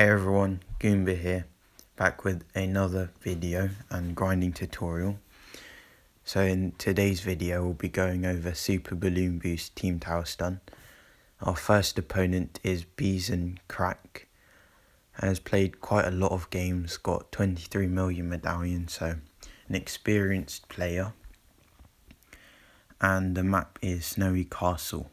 Hey everyone, Goomba here, back with another video and grinding tutorial. So in today's video we'll be going over Superbloon boost team tower stun. Our first opponent is Bees and Crack. Has played quite a lot of games, got 23 million medallions, so an experienced player. And the map is Snowy Castle.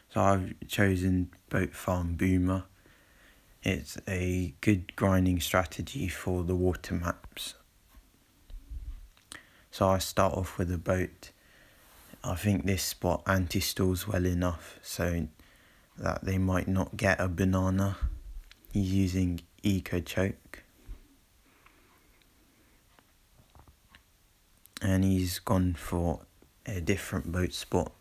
So I've chosen Boat Farm Boomer. It's a good grinding strategy for the water maps. So I start off with a boat. I think this spot anti-stalls well enough so that they might not get a banana. He's using Eco Choke. And he's gone for a different boat spot.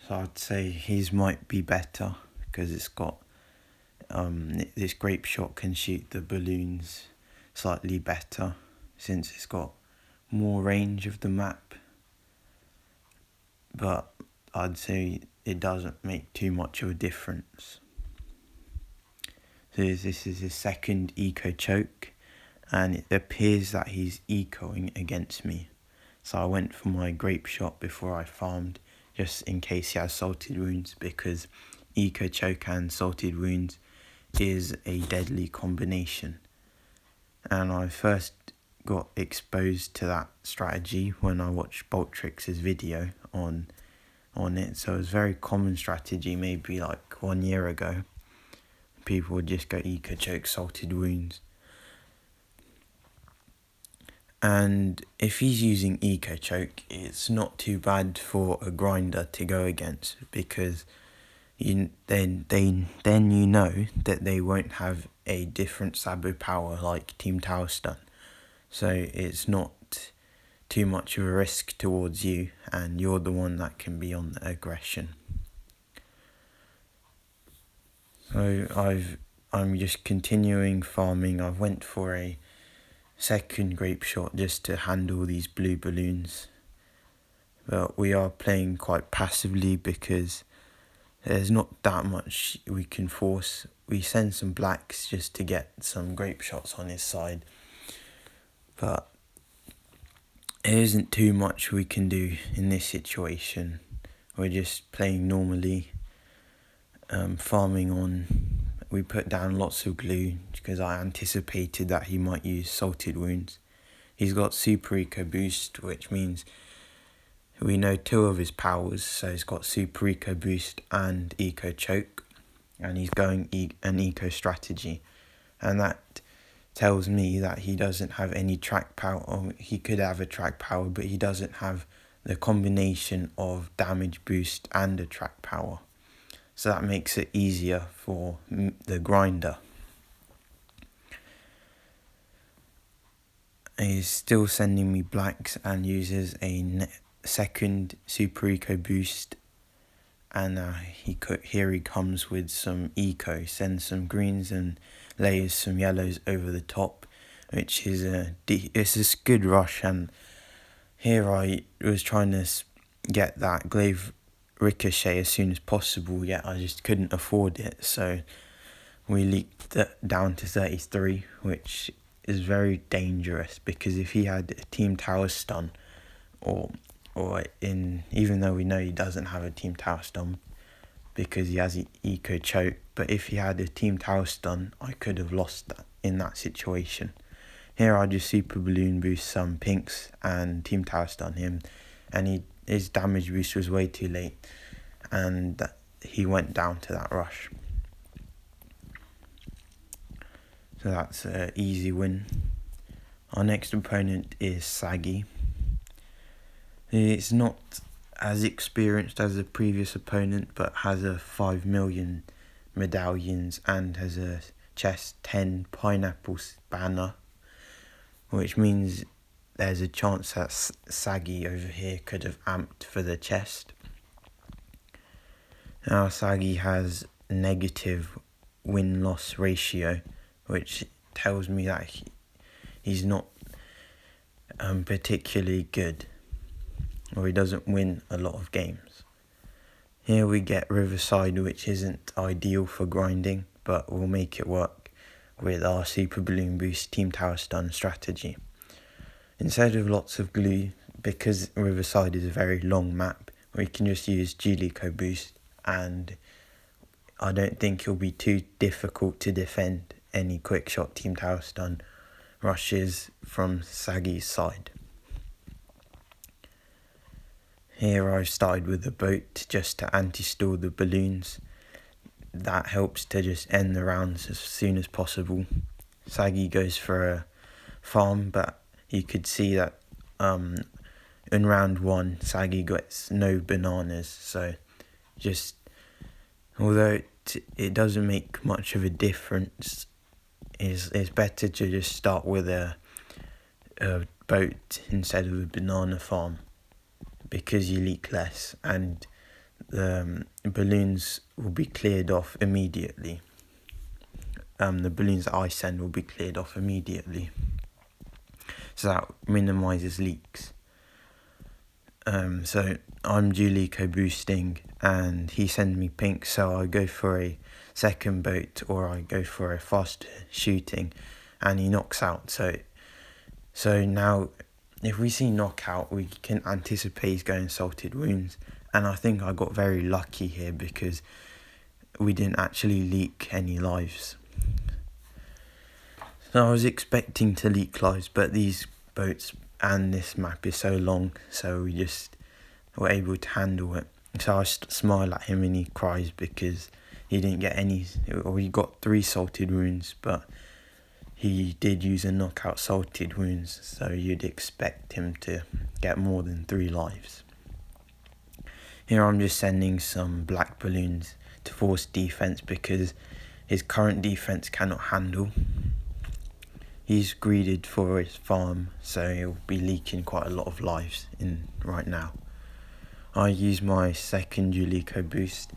So I'd say his might be better because it's got this grape shot can shoot the balloons slightly better since it's got more range of the map, but I'd say it doesn't make too much of a difference. So this is his second eco choke and it appears that he's ecoing against me, so I went for my grape shot before I farmed just in case he has salted wounds, because eco choke and salted wounds is a deadly combination. And I first got exposed to that strategy when I watched Boltrix's video on it. So it was a very common strategy maybe like 1 year ago. People would just go eco choke, salted wounds. And if he's using eco choke, it's not too bad for a grinder to go against, because then you know that they won't have a different Sabu power like Team Tower Stun. So it's not too much of a risk towards you, and you're the one that can be on the aggression. So I'm just continuing farming. I went for a second grape shot just to handle these blue balloons. But we are playing quite passively because there's not that much we can force. We send some blacks just to get some grape shots on his side, but there isn't too much we can do in this situation. We're just playing normally, farming on. We put down lots of glue because I anticipated that he might use salted wounds. He's got super eco boost, which means we know 2 of his powers, so he's got super eco boost and eco choke, and he's going an eco strategy, and that tells me that he doesn't have any track power. Or he could have a track power, but he doesn't have the combination of damage boost and a track power, so that makes it easier for the grinder. He's still sending me blacks and uses a second super eco boost, and here he comes with some eco, sends some greens and lays some yellows over the top, which is it's a good rush. And here I was trying to get that glaive ricochet as soon as possible, yet I just couldn't afford it, so we leaked it down to 33, which is very dangerous, because if he had a team tower stun, even though we know he doesn't have a team tower stun because he has eco choke, but if he had a team tower stun, I could have lost that in that situation. Here I just super balloon boost some pinks and team tower stun him, and his damage boost was way too late, and he went down to that rush. So that's an easy win. Our next opponent is Saggy. It's not as experienced as the previous opponent, but has a 5 million medallions and has a chest 10 pineapples banner, which means there's a chance that Saggy over here could have amped for the chest. Now Saggy has a negative win-loss ratio, which tells me that he's not particularly good, or he doesn't win a lot of games. Here we get Riverside, which isn't ideal for grinding, but we'll make it work with our Superbloon boost Team Tower stun strategy. Instead of lots of glue, because Riverside is a very long map, we can just use Julico boost, and I don't think it'll be too difficult to defend any quick shot Team Tower stun rushes from Saggy's side. Here I've started with the boat just to anti-stall the balloons. That helps to just end the rounds as soon as possible. Saggy goes for a farm, but you could see that in round 1 Saggy gets no bananas, so just although it doesn't make much of a difference, it's better to just start with a boat instead of a banana farm, because you leak less and the balloons will be cleared off immediately. The balloons that I send will be cleared off immediately, so that minimises leaks. So I'm Julico boosting and he sends me pink, so I go for a second boat or I go for a fast shooting and he knocks out. So now if we see knockout, we can anticipate he's going salted wounds, and I think I got very lucky here because we didn't actually leak any lives. So I was expecting to leak lives, but these boats and this map is so long, so we just were able to handle it. So I smile at him and he cries because he didn't get any, or he got 3 salted wounds, but he did use a knockout salted wounds, so you'd expect him to get more than 3 lives. Here I'm just sending some black balloons to force defense because his current defense cannot handle. He's greeded for his farm, so he'll be leaking quite a lot of lives in right now. I use my second Julico boost.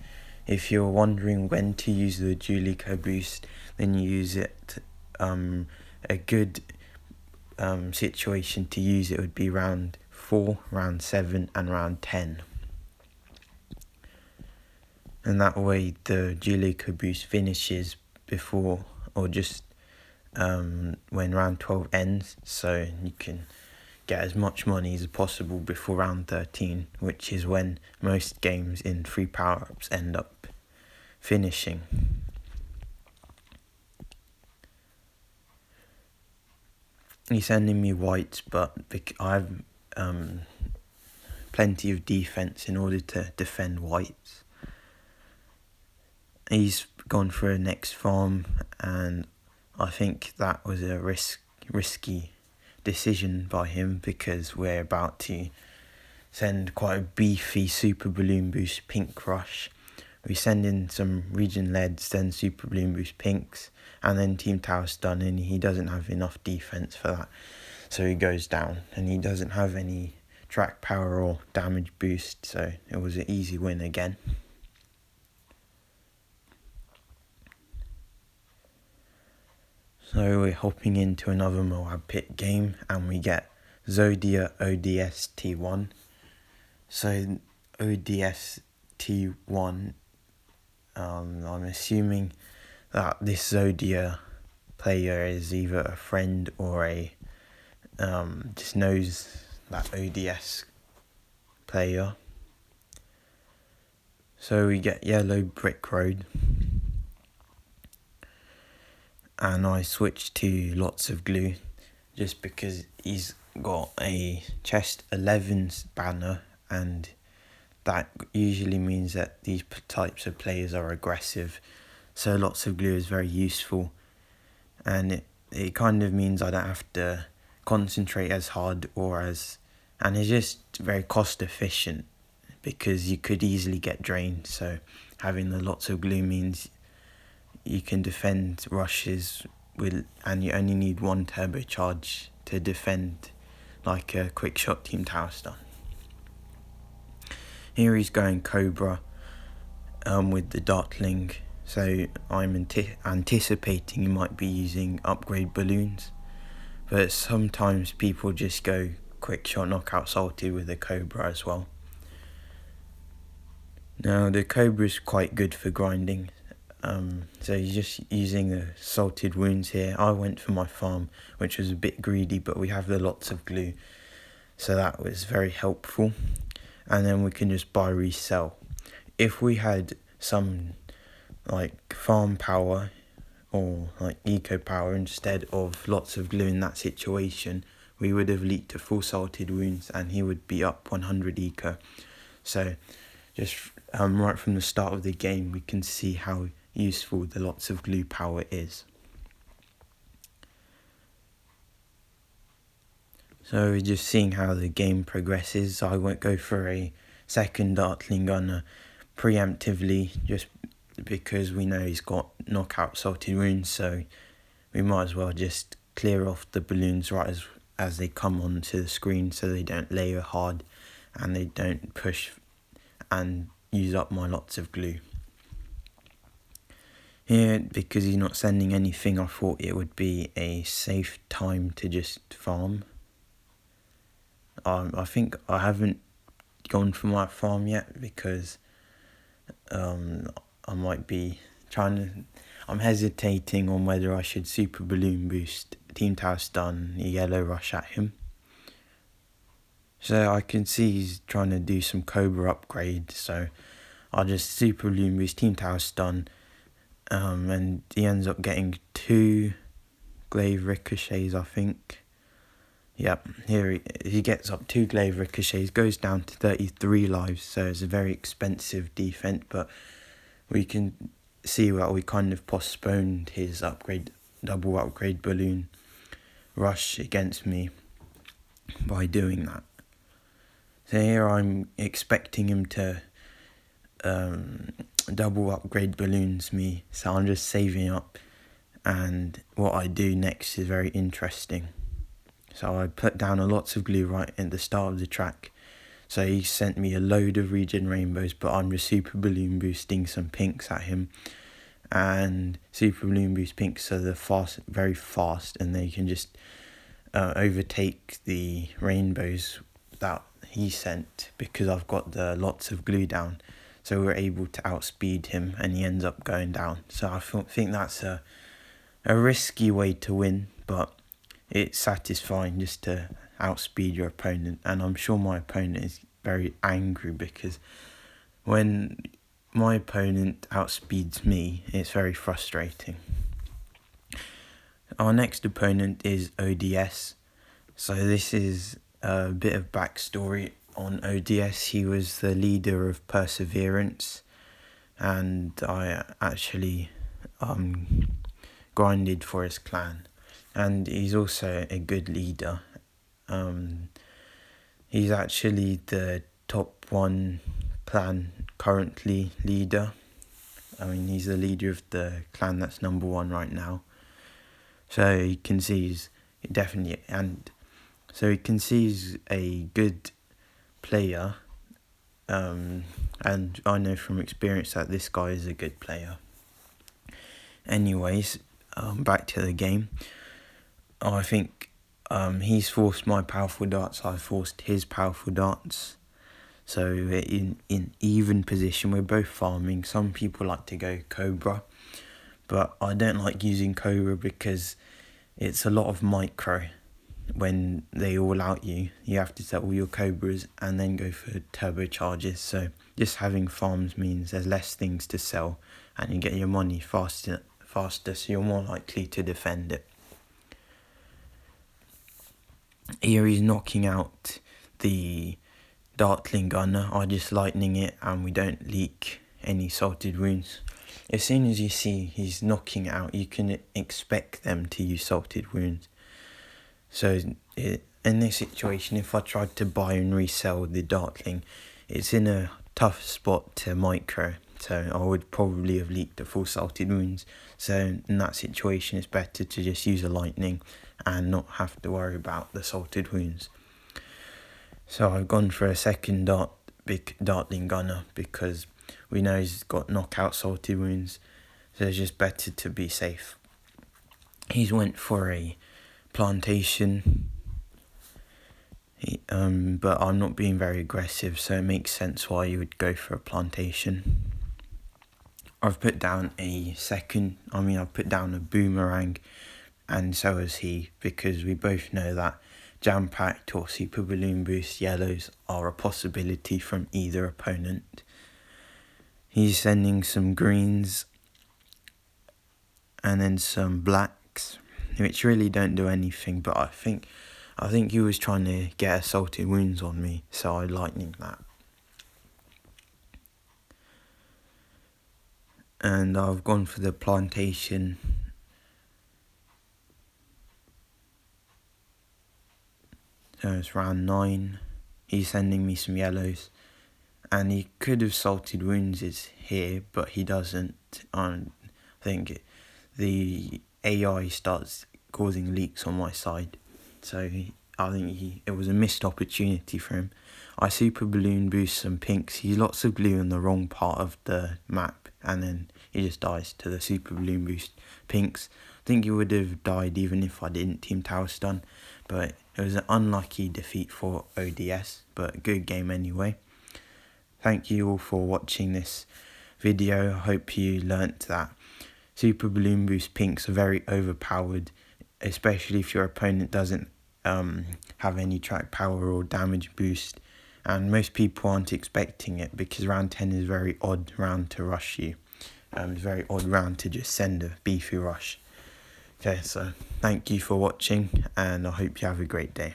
If you're wondering when to use the Julico boost, then you use it. A good situation to use it would be round 4, round 7 and round 10. And that way the Julico boost finishes before or just when round 12 ends, so you can get as much money as possible before round 13, which is when most games in free power-ups end up finishing. He's sending me whites, but I have plenty of defense in order to defend whites. He's gone for a next farm, and I think that was a risky decision by him because we're about to send quite a beefy Superbloon boost pink rush. We send in some region leads, then Superbloon boost pinks, and then Team Tower stun, and he doesn't have enough defense for that, so he goes down, and he doesn't have any track power or damage boost, so it was an easy win again. So we're hopping into another Moab Pit game and we get Zodia ODST1. So ODST1, I'm assuming that this Zodia player is either a friend or a just knows that ODS player. So we get Yellow Brick Road. And I switched to lots of glue just because he's got a chest 11's banner, and that usually means that these types of players are aggressive, so lots of glue is very useful, and it kind of means I don't have to concentrate as hard and it's just very cost efficient because you could easily get drained, so having the lots of glue means you can defend rushes and you only need 1 turbocharge to defend like a quick shot Team Tower stun. Here he's going Cobra with the Dartling, so I'm anticipating he might be using upgrade balloons, but sometimes people just go quick shot knockout salty with the Cobra as well. Now the Cobra's quite good for grinding. So he's just using the salted wounds here. I went for my farm, which was a bit greedy, but we have the lots of glue, so that was very helpful. And then we can just buy resell. If we had some like farm power or like eco power instead of lots of glue in that situation, we would have leaked to full salted wounds and he would be up 100 eco. So just right from the start of the game we can see how useful the lots of glue power is. So we're just seeing how the game progresses. I won't go for a second Dartling Gunner preemptively just because we know he's got knockout salted wounds, so we might as well just clear off the balloons right as they come onto the screen so they don't layer hard and they don't push and use up my lots of glue. Here, because he's not sending anything, I thought it would be a safe time to just farm. I think I haven't gone for my farm yet because I might be I'm hesitating on whether I should Superbloon boost Team Tower Stun, Yellow Rush at him. So I can see he's trying to do some Cobra upgrade, so I'll just Superbloon boost Team Tower Stun, and he ends up getting 2 glaive ricochets, I think. Yep, here he gets up 2 glaive ricochets, goes down to 33 lives, so it's a very expensive defense, but we can see that we kind of postponed his double upgrade balloon rush against me by doing that. So here I'm expecting him to double upgrade balloons me, so I'm just saving up, and what I do next is very interesting. So I put down a lots of glue right at the start of the track. So he sent me a load of regen rainbows, but I'm just Superbloon boosting some pinks at him. And Superbloon boost pinks are very fast, and they can just overtake the rainbows that he sent because I've got the lots of glue down. So we're able to outspeed him, and he ends up going down. So I think that's a risky way to win, but it's satisfying just to outspeed your opponent, and I'm sure my opponent is very angry because when my opponent outspeeds me, it's very frustrating. Our next opponent is ODS. So this is a bit of backstory on ODS. He was the leader of Perseverance, and I actually grinded for his clan. And he's also a good leader. He's actually the top 1 clan currently leader. I mean, he's the leader of the clan that's number 1 right now. So you can see he's a good player. And I know from experience that this guy is a good player. Anyways, back to the game. I think he's forced my powerful darts, I've forced his powerful darts. So we're in even position, we're both farming. Some people like to go Cobra, but I don't like using Cobra because it's a lot of micro. When they all out you have to sell all your Cobras and then go for turbocharges. So just having farms means there's less things to sell and you get your money faster, so you're more likely to defend it. Here he's knocking out the Dartling Gunner. I just lightning it and we don't leak any salted wounds. As soon as you see he's knocking out, you can expect them to use salted wounds. So in this situation, if I tried to buy and resell the Dartling, it's in a tough spot to micro. So I would probably have leaked the full salted wounds. So in that situation, it's better to just use a lightning and not have to worry about the salted wounds. So I've gone for a second big Dartling Gunner because we know he's got knockout salted wounds. So it's just better to be safe. He's went for a plantation. But I'm not being very aggressive, so it makes sense why you would go for a plantation. I've put down I've put down a boomerang, and so has he, because we both know that jam-packed or super balloon boost yellows are a possibility from either opponent. He's sending some greens and then some blacks, which really don't do anything, but I think he was trying to get assaulted wounds on me, so I lightning that. And I've gone for the plantation. So it's round 9. He's sending me some yellows, and he could have salted wounds here, but he doesn't. I think the AI starts causing leaks on my side, so I think it was a missed opportunity for him. I super balloon boost some pinks. He lots of blue in the wrong part of the map, and then he just dies to the super balloon boost pinks. I think he would have died even if I didn't team tower stun, but it was an unlucky defeat for ODS, but a good game anyway. Thank you all for watching this video. I hope you learnt that super balloon boost pinks are very overpowered, especially if your opponent doesn't have any track power or damage boost, and most people aren't expecting it because round 10 is a very odd round to rush you. It's a very odd round to just send a beefy rush. Okay, so thank you for watching, and I hope you have a great day.